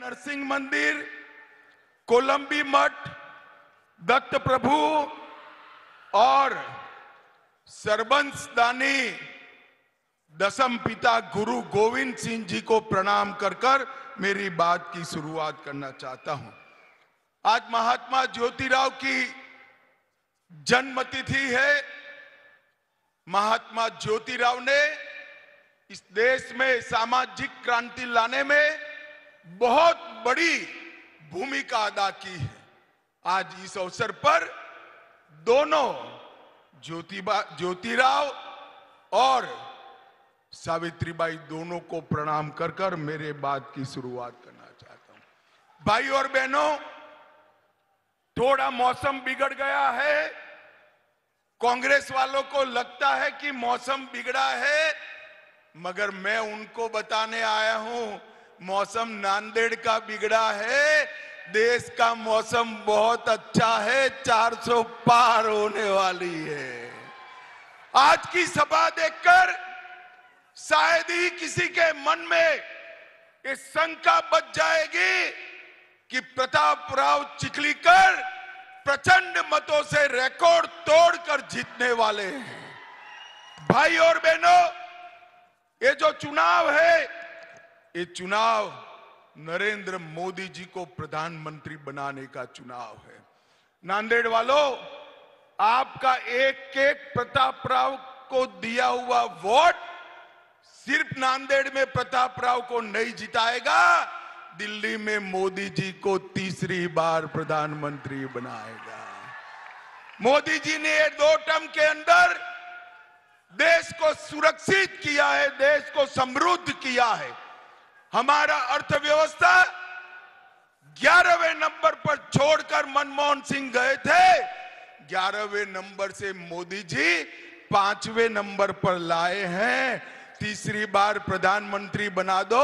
नरसिंह मंदिर, कोलंबी मठ, दत्त प्रभु और सरबंस दानी दसम पिता गुरु गोविंद सिंह जी को प्रणाम कर कर मेरी बात की शुरुआत करना चाहता हूं। आज महात्मा ज्योतिराव की जन्मतिथि है। महात्मा ज्योतिराव ने इस देश में सामाजिक क्रांति लाने में बहुत बड़ी भूमिका अदा की है। आज इस अवसर पर दोनों ज्योतिराव और सावित्रीबाई दोनों को प्रणाम कर कर मेरे बात की शुरुआत करना चाहता हूं। भाई और बहनों, थोड़ा मौसम बिगड़ गया है। कांग्रेस वालों को लगता है कि मौसम बिगड़ा है, मगर मैं उनको बताने आया हूं मौसम नांदेड़ का बिगड़ा है। देश का मौसम बहुत अच्छा है, 400 पार होने वाली है। आज की सभा देखकर शायद ही किसी के मन में ये शंका बच जाएगी कि प्रतापराव चिखलीकर प्रचंड मतों से रिकॉर्ड तोड़कर जीतने वाले हैं। भाई और बहनों, ये जो चुनाव है, ये चुनाव नरेंद्र मोदी जी को प्रधानमंत्री बनाने का चुनाव है। नांदेड़ वालों, आपका एक एक प्रतापराव को दिया हुआ वोट सिर्फ नांदेड़ में प्रतापराव को नहीं जिताएगा, दिल्ली में मोदी जी को तीसरी बार प्रधानमंत्री बनाएगा। मोदी जी ने 2 टर्म के अंदर देश को सुरक्षित किया है, देश को समृद्ध किया है। हमारा अर्थव्यवस्था 11वें नंबर पर छोड़कर मनमोहन सिंह गए थे, 11वें नंबर से मोदी जी 5वें नंबर पर लाए हैं। तीसरी बार प्रधानमंत्री बना दो,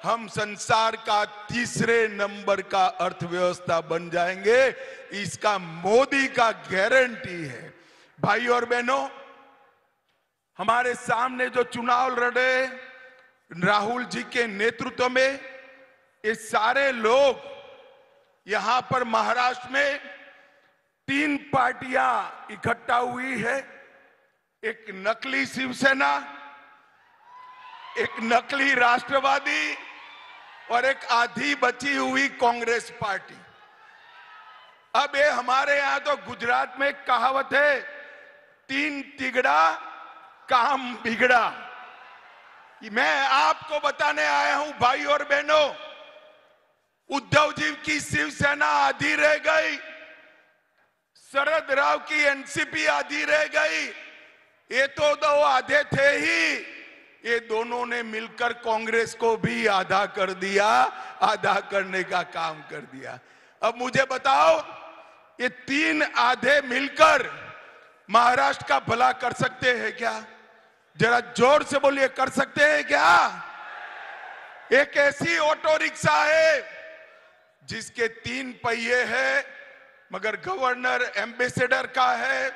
हम संसार का तीसरे नंबर का अर्थव्यवस्था बन जाएंगे। इसका मोदी का गारंटी है। भाई और बहनों, हमारे सामने जो चुनाव लड़े राहुल जी के नेतृत्व में, ये सारे लोग यहां पर महाराष्ट्र में 3 पार्टियां इकट्ठा हुई है। एक नकली शिवसेना, एक नकली राष्ट्रवादी और एक आधी बची हुई कांग्रेस पार्टी। अब ये हमारे यहां तो गुजरात में एक कहावत है, 3 तिगड़ा काम बिगड़ा। मैं आपको बताने आया हूं भाई और बहनों, उद्धव जी की शिवसेना आधी रह गई, शरद राव की एनसीपी आधी रह गई। ये तो 2 आधे थे ही, ये दोनों ने मिलकर कांग्रेस को भी आधा कर दिया, आधा करने का काम कर दिया। अब मुझे बताओ, ये 3 आधे मिलकर महाराष्ट्र का भला कर सकते हैं क्या? जरा जोर से बोलिए, कर सकते हैं क्या? एक ऐसी ऑटो रिक्शा है जिसके 3 पहिए हैं, मगर गवर्नर एम्बेसडर का है,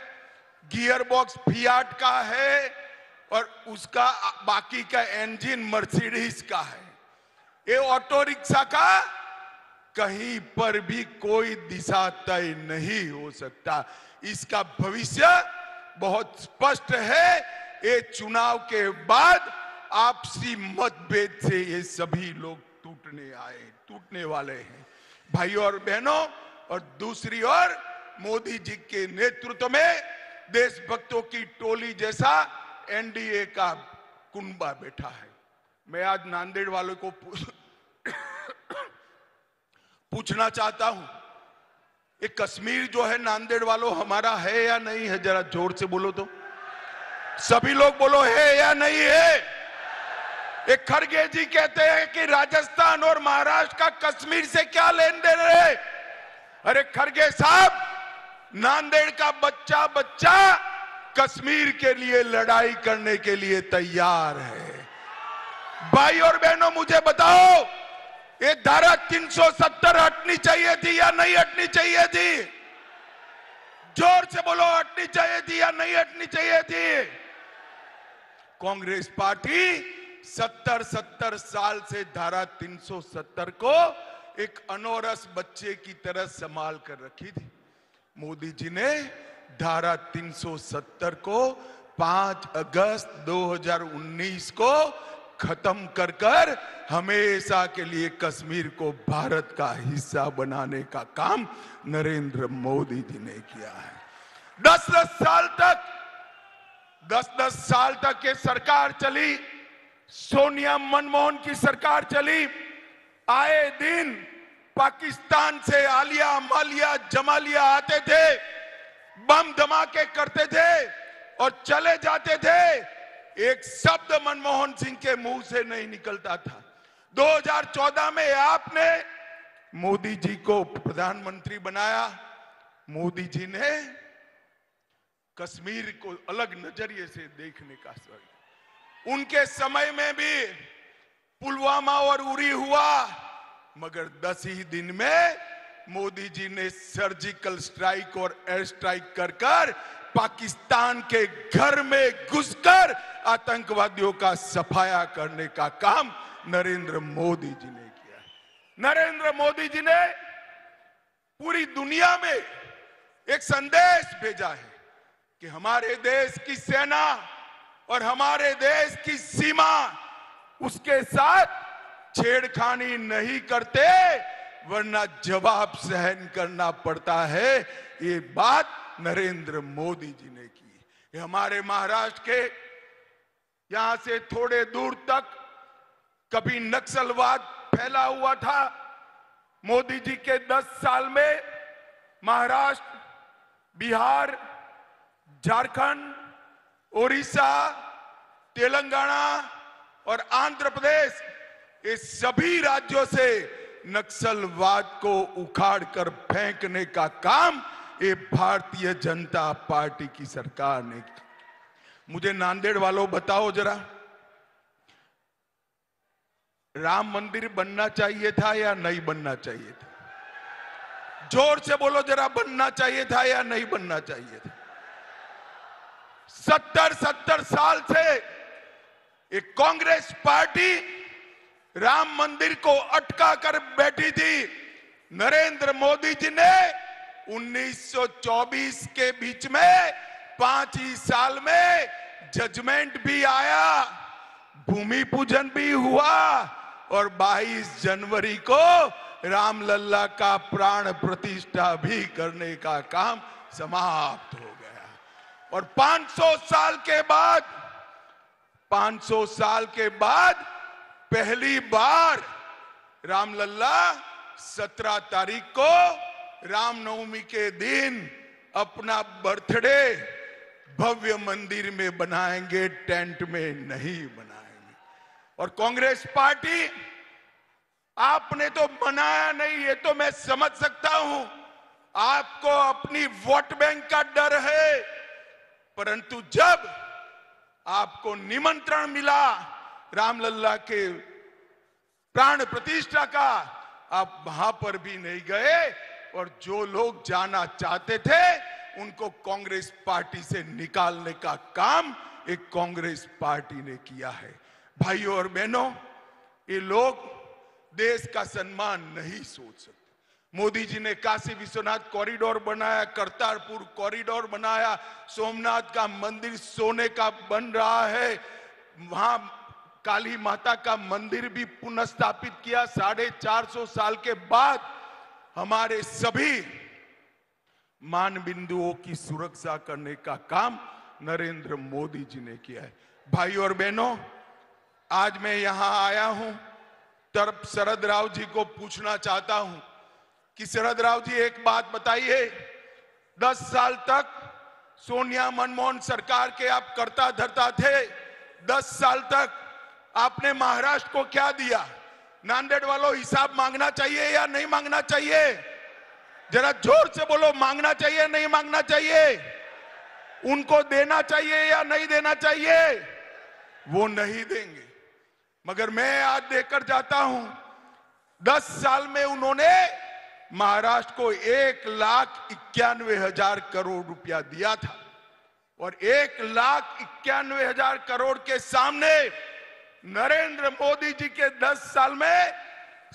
गियर बॉक्स फियाट का है और उसका बाकी का इंजन मर्सिडीज का है। ये ऑटो रिक्शा का कहीं पर भी कोई दिशा तय नहीं हो सकता। इसका भविष्य बहुत स्पष्ट है। ये चुनाव के बाद आपसी मतभेद से ये सभी लोग टूटने वाले हैं। भाइयों और बहनों, और दूसरी ओर मोदी जी के नेतृत्व में देशभक्तों की टोली जैसा एनडीए का कुनबा बैठा है। मैं आज नांदेड़ वालों को पूछना चाहता हूं, ये कश्मीर जो है नांदेड़ वालों हमारा है या नहीं है? जरा जोर से बोलो तो, सभी लोग बोलो, है या नहीं है? एक खड़गे जी कहते हैं कि राजस्थान और महाराष्ट्र का कश्मीर से क्या लेन देन है? अरे खड़गे साहब, नांदेड़ का बच्चा बच्चा कश्मीर के लिए लड़ाई करने के लिए तैयार है। भाई और बहनों, मुझे बताओ, ये धारा 370 हटनी चाहिए थी या नहीं हटनी चाहिए थी? जोर से बोलो, हटनी चाहिए थी या नहीं हटनी चाहिए थी? कांग्रेस पार्टी 70 साल से धारा 370 को एक अनौरस बच्चे की तरह संभाल कर रखी थी। मोदी जी ने धारा 370 को 5 अगस्त 2019 को खत्म कर कर हमेशा के लिए कश्मीर को भारत का हिस्सा बनाने का काम नरेंद्र मोदी जी ने किया है। 10-10 साल तक ये सरकार चली, सोनिया मनमोहन की सरकार चली। आए दिन पाकिस्तान से आलिया मालिया जमालिया आते थे, बम धमाके करते थे और चले जाते थे। एक शब्द मनमोहन सिंह के मुंह से नहीं निकलता था। 2014 में आपने मोदी जी को प्रधानमंत्री बनाया। मोदी जी ने कश्मीर को अलग नजरिए से देखने का शुरू। उनके समय में भी पुलवामा और उरी हुआ, मगर 10 ही दिन में मोदी जी ने सर्जिकल स्ट्राइक और एयर स्ट्राइक कर कर पाकिस्तान के घर में घुसकर आतंकवादियों का सफाया करने का काम नरेंद्र मोदी जी ने किया। नरेंद्र मोदी जी ने पूरी दुनिया में एक संदेश भेजा है कि हमारे देश की सेना और हमारे देश की सीमा उसके साथ छेड़खानी नहीं करते, वरना जवाब सहन करना पड़ता है। ये बात नरेंद्र मोदी जी ने की। ये हमारे महाराष्ट्र के यहां से थोड़े दूर तक कभी नक्सलवाद फैला हुआ था। मोदी जी के 10 साल में महाराष्ट्र, बिहार, झारखंड, ओडिशा, तेलंगाना और आंध्र प्रदेश, ये सभी राज्यों से नक्सलवाद को उखाड़ कर फेंकने का काम ये भारतीय जनता पार्टी की सरकार ने किया। मुझे नांदेड़ वालों बताओ जरा, राम मंदिर बनना चाहिए था या नहीं बनना चाहिए था? जोर से बोलो जरा, बनना चाहिए था या नहीं बनना चाहिए था? 70 साल से एक कांग्रेस पार्टी राम मंदिर को अटका कर बैठी थी। नरेंद्र मोदी जी ने 1924 के बीच में 5 ही साल में जजमेंट भी आया, भूमि पूजन भी हुआ और 22 जनवरी को रामलल्ला का प्राण प्रतिष्ठा भी करने का काम समाप्त हो गया। और 500 साल के बाद पहली बार रामलल्ला 17 तारीख को रामनवमी के दिन अपना बर्थडे भव्य मंदिर में बनाएंगे, टेंट में नहीं बनाएंगे। और कांग्रेस पार्टी, आपने तो बनाया नहीं, ये तो मैं समझ सकता हूं, आपको अपनी वोट बैंक का डर है, परंतु जब आपको निमंत्रण मिला रामलल्ला के प्राण प्रतिष्ठा का, आप वहां पर भी नहीं गए। और जो लोग जाना चाहते थे उनको कांग्रेस पार्टी से निकालने का काम एक कांग्रेस पार्टी ने किया है। भाइयों और बहनों, ये लोग देश का सम्मान नहीं सोच सकते। मोदी जी ने काशी विश्वनाथ कॉरिडोर बनाया, करतारपुर कॉरिडोर बनाया, सोमनाथ का मंदिर सोने का बन रहा है, वहां काली माता का मंदिर भी पुनर्स्थापित किया 450 साल के बाद। हमारे सभी मान बिंदुओं की सुरक्षा करने का काम नरेंद्र मोदी जी ने किया है। भाइयों और बहनों, आज मैं यहां आया हूं तब शरद राव जी को पूछना चाहता हूं कि शरद राव जी, एक बात बताइए, 10 साल तक सोनिया मनमोहन सरकार के आप कर्ता धर्ता थे। 10 साल तक आपने महाराष्ट्र को क्या दिया? नांदेड़ वालों, हिसाब मांगना चाहिए या नहीं मांगना चाहिए? जरा जोर से बोलो, मांगना चाहिए नहीं मांगना चाहिए? उनको देना चाहिए या नहीं देना चाहिए? वो नहीं देंगे, मगर मैं आज देकर जाता हूं। 10 साल में उन्होंने महाराष्ट्र को 1,91,000 करोड़ रुपया दिया था और 1,91,000 करोड़ के सामने नरेंद्र मोदी जी के 10 साल में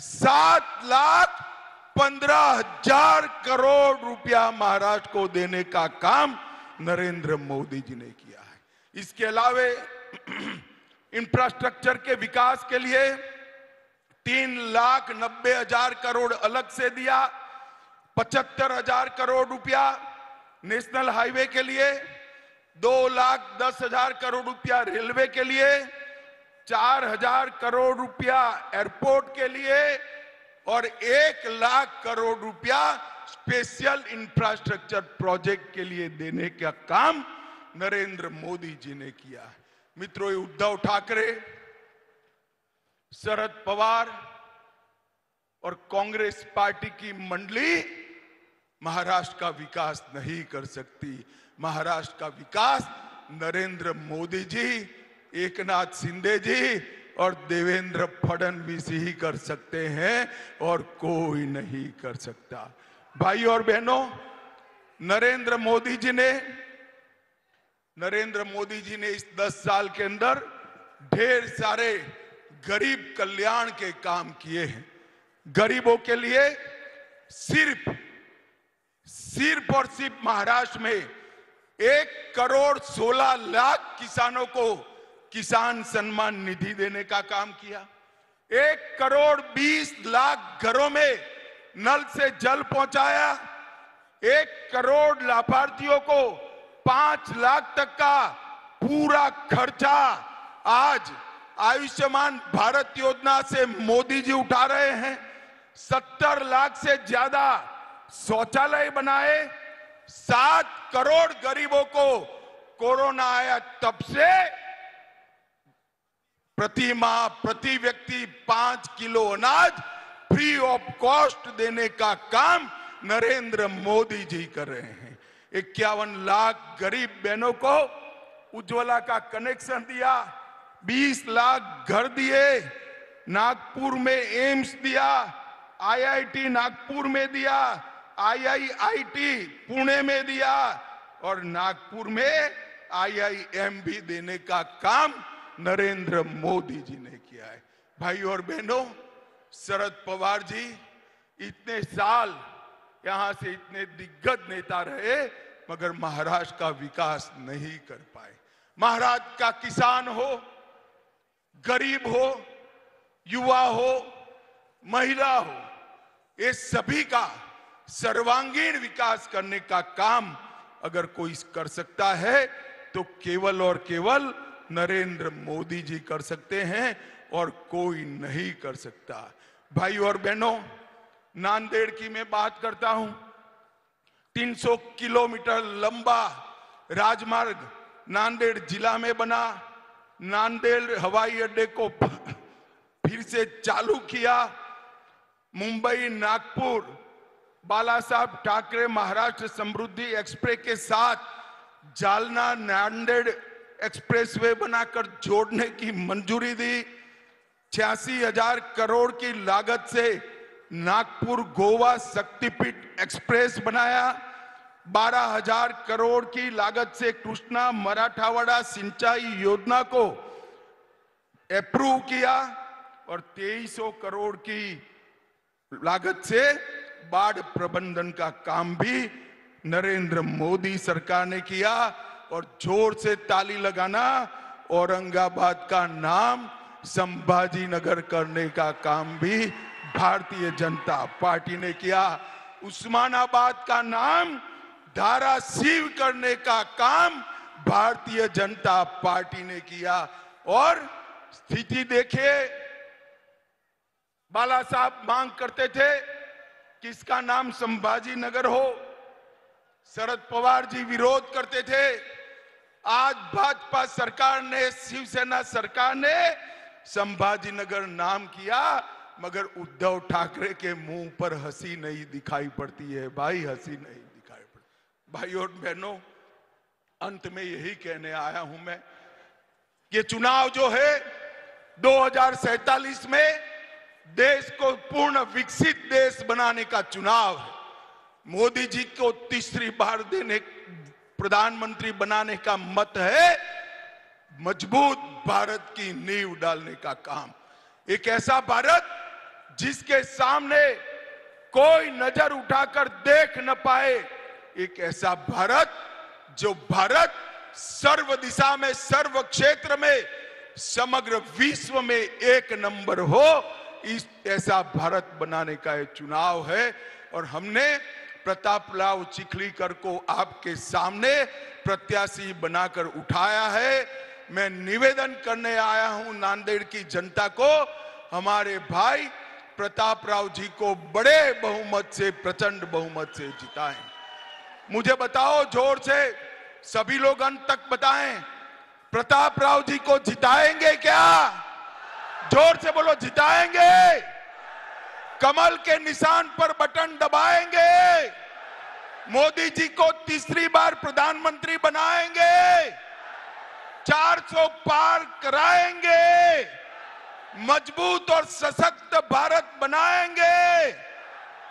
7,15,000 करोड़ रुपया महाराष्ट्र को देने का काम नरेंद्र मोदी जी ने किया है। इसके अलावे इंफ्रास्ट्रक्चर के विकास के लिए 3,90,000 करोड़ अलग से दिया, 75,000 करोड़ रुपया नेशनल हाईवे के लिए, 2,10,000 करोड़ रुपया रेलवे के लिए, 4,000 करोड़ रुपया एयरपोर्ट के लिए और 1,00,000 करोड़ रुपया स्पेशल इंफ्रास्ट्रक्चर प्रोजेक्ट के लिए देने का काम नरेंद्र मोदी जी ने किया। मित्रों, उद्धव ठाकरे, शरद पवार और कांग्रेस पार्टी की मंडली महाराष्ट्र का विकास नहीं कर सकती। महाराष्ट्र का विकास नरेंद्र मोदी जी, एकनाथ शिंदे जी और देवेंद्र फडणवीस ही कर सकते हैं और कोई नहीं कर सकता। भाई और बहनों, नरेंद्र मोदी जी ने इस 10 साल के अंदर ढेर सारे गरीब कल्याण के काम किए हैं। गरीबों के लिए सिर्फ और सिर्फ महाराष्ट्र में 1,16,00,000 किसानों को किसान सम्मान निधि देने का काम किया। 1,20,00,000 घरों में नल से जल पहुंचाया। 1 करोड़ लाभार्थियों को 5 लाख तक का पूरा खर्चा आज आयुष्मान भारत योजना से मोदी जी उठा रहे हैं। 70 लाख से ज्यादा शौचालय बनाए। 7 करोड़ गरीबों को कोरोना आया तब से प्रति माह प्रति व्यक्ति 5 किलो अनाज फ्री ऑफ कॉस्ट देने का काम नरेंद्र मोदी जी कर रहे हैं। 51 लाख गरीब बहनों को उज्ज्वला का कनेक्शन दिया। 20 लाख घर दिए। नागपुर में एम्स दिया, IIT नागपुर में दिया, IIIT पुणे में दिया और नागपुर में IIM भी देने का काम नरेंद्र मोदी जी ने किया है। भाई और बहनों, शरद पवार जी इतने साल यहां से इतने दिग्गज नेता रहे मगर महाराष्ट्र का विकास नहीं कर पाए। महाराष्ट्र का किसान हो, गरीब हो, युवा हो, महिला हो, ये सभी का सर्वांगीण विकास करने का काम अगर कोई कर सकता है तो केवल और केवल नरेंद्र मोदी जी कर सकते हैं और कोई नहीं कर सकता। भाई और बहनों, नांदेड़ की मैं बात करता हूं। 300 किलोमीटर लंबा राजमार्ग नांदेड़ जिला में बना। नांदेड़ हवाई अड्डे को फिर से चालू किया। मुंबई नागपुर बाला साहब ठाकरे महाराष्ट्र समृद्धि एक्सप्रेस के साथ जालना नांदेड़ एक्सप्रेसवे बनाकर जोड़ने की मंजूरी दी। 86,000 करोड़ की लागत से नागपुर गोवा शक्तिपीठ एक्सप्रेस बनाया। 12,000 करोड़ की लागत से कृष्णा मराठवाड़ा सिंचाई योजना को अप्रूव किया और 2300 करोड़ की लागत से बाढ़ प्रबंधन का काम भी नरेंद्र मोदी सरकार ने किया। और जोर से ताली लगाना, औरंगाबाद का नाम संभाजी नगर करने का काम भी भारतीय जनता पार्टी ने किया। उस्मानाबाद का नाम धाराशिव करने का काम भारतीय जनता पार्टी ने किया। और स्थिति देखिए, बाला साहब मांग करते थे कि इसका नाम संभाजी नगर हो। शरद पवार जी विरोध करते थे। आज भाजपा सरकार ने, शिवसेना सरकार ने संभाजी नगर नाम किया मगर उद्धव ठाकरे के मुंह पर हंसी नहीं दिखाई पड़ती है। भाई, हंसी नहीं दिखाई पड़ती। भाई और बहनों, अंत में यही कहने आया हूं मैं, ये चुनाव जो है 2047 में देश को पूर्ण विकसित देश बनाने का चुनाव है। मोदी जी को तीसरी बार प्रधानमंत्री बनाने का मत है। मजबूत भारत की नींव डालने का काम, एक ऐसा भारत जिसके सामने कोई नजर उठाकर देख न पाए, एक ऐसा भारत जो भारत सर्व दिशा में, सर्व क्षेत्र में, समग्र विश्व में एक नंबर हो, इस ऐसा भारत बनाने का ये चुनाव है। और हमने प्रतापराव चिखलीकर को आपके सामने प्रत्याशी बनाकर उठाया है। मैं निवेदन करने आया हूं नांदेड़ की जनता को, हमारे भाई प्रतापराव जी को बड़े बहुमत से, प्रचंड बहुमत से जिताएं। मुझे बताओ जोर से, सभी लोग अंत तक बताएं, प्रतापराव जी को जिताएंगे क्या? जोर से बोलो, जिताएंगे? कमल के निशान पर बटन दबाएंगे? मोदी जी को तीसरी बार प्रधानमंत्री बनाएंगे? 400 पार कराएंगे? मजबूत और सशक्त भारत बनाएंगे?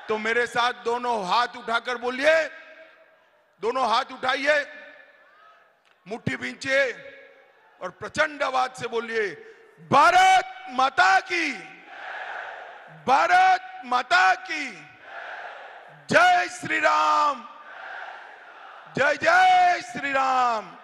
तो मेरे साथ दोनों हाथ उठाकर बोलिए, दोनों हाथ उठाइए, मुट्ठी भींचिए और प्रचंड आवाज से बोलिए, भारत माता की, भारत माता की जय श्री राम, जय जय श्री राम।